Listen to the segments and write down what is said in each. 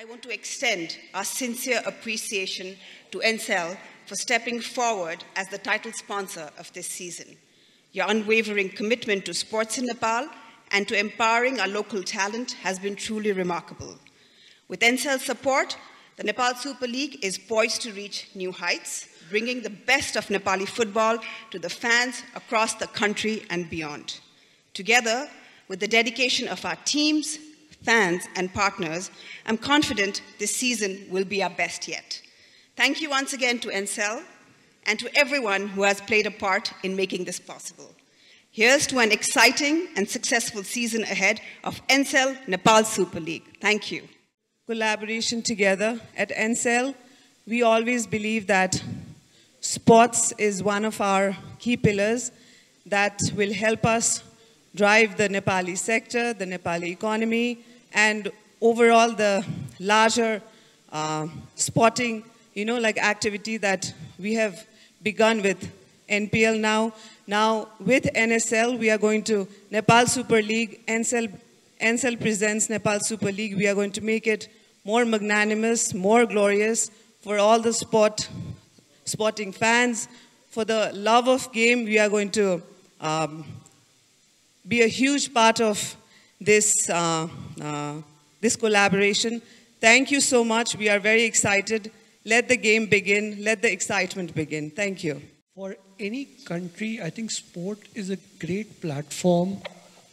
I want to extend our sincere appreciation to Ncell for stepping forward as the title sponsor of this season. Your unwavering commitment to sports in Nepal and to empowering our local talent has been truly remarkable. With Ncell's support, the Nepal Super League is poised to reach new heights, bringing the best of Nepali football to the fans across the country and beyond. Together, with the dedication of our teams, fans, and partners, I'm confident this season will be our best yet. Thank you once again to Ncell and to everyone who has played a part in making this possible. Here's to an exciting and successful season ahead of Ncell Nepal Super League. Thank you. Collaboration together. At Ncell, we always believe that sports is one of our key pillars that will help us drive the Nepali sector, the Nepali economy, and overall the larger sporting, activity that we have begun with NPL now. Now with NSL, we are going to Nepal Super League. Ncell presents Nepal Super League. We are going to make it more magnanimous, more glorious for all the sporting fans. For the love of game, we are going to be a huge part of this, this collaboration. Thank you so much. We are very excited. Let the game begin. Let the excitement begin. Thank you. For any country, I think sport is a great platform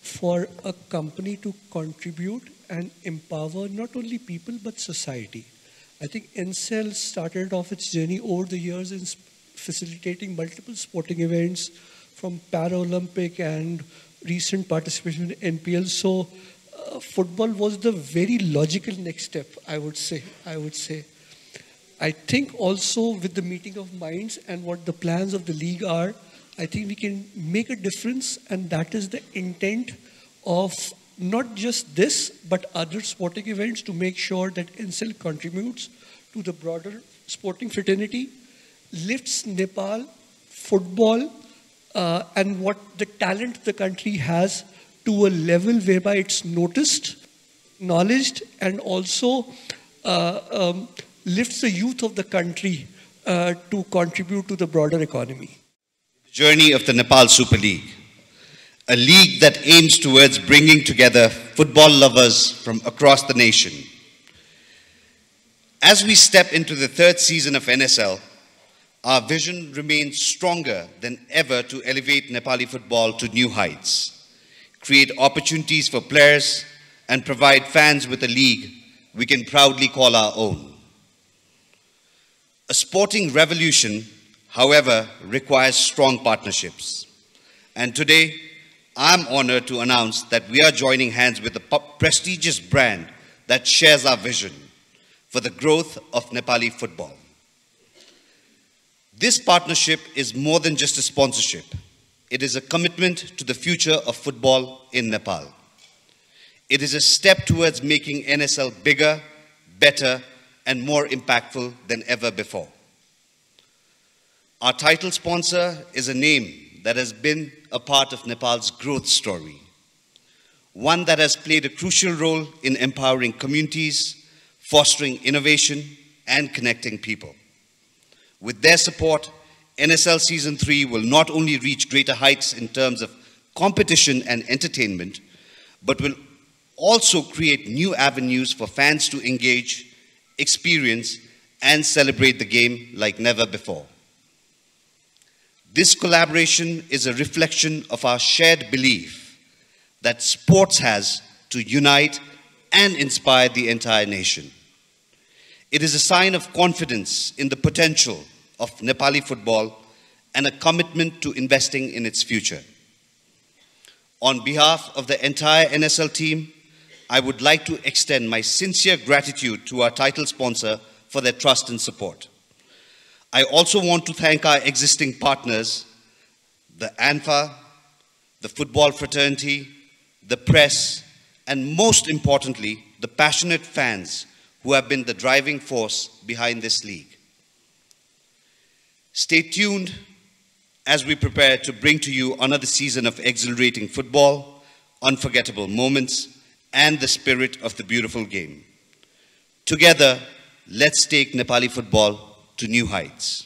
for a company to contribute and empower not only people but society. I think Ncell started off its journey over the years in facilitating multiple sporting events, from Paralympic and recent participation in NPL. So football was the very logical next step, I would say. I think also with the meeting of minds and what the plans of the league are, I think we can make a difference, and that is the intent of not just this, but other sporting events, to make sure that Ncell contributes to the broader sporting fraternity, lifts Nepal football and what the talent the country has to a level whereby it's noticed, acknowledged, and also lifts the youth of the country to contribute to the broader economy. Journey of the Nepal Super League, a league that aims towards bringing together football lovers from across the nation. As we step into the third season of NSL, our vision remains stronger than ever to elevate Nepali football to new heights, create opportunities for players, and provide fans with a league we can proudly call our own. A sporting revolution, however, requires strong partnerships. And today, I'm honored to announce that we are joining hands with a prestigious brand that shares our vision for the growth of Nepali football. This partnership is more than just a sponsorship. It is a commitment to the future of football in Nepal. It is a step towards making NSL bigger, better, and more impactful than ever before. Our title sponsor is a name that has been a part of Nepal's growth story, one that has played a crucial role in empowering communities, fostering innovation, and connecting people. With their support, NSL Season 3 will not only reach greater heights in terms of competition and entertainment, but will also create new avenues for fans to engage, experience, and celebrate the game like never before. This collaboration is a reflection of our shared belief that sports has to unite and inspire the entire nation. It is a sign of confidence in the potential of Nepali football and a commitment to investing in its future. On behalf of the entire NSL team, I would like to extend my sincere gratitude to our title sponsor for their trust and support. I also want to thank our existing partners, the ANFA, the football fraternity, the press, and most importantly, the passionate fans who have been the driving force behind this league. Stay tuned as we prepare to bring to you another season of exhilarating football, unforgettable moments, and the spirit of the beautiful game. Together, let's take Nepali football to new heights.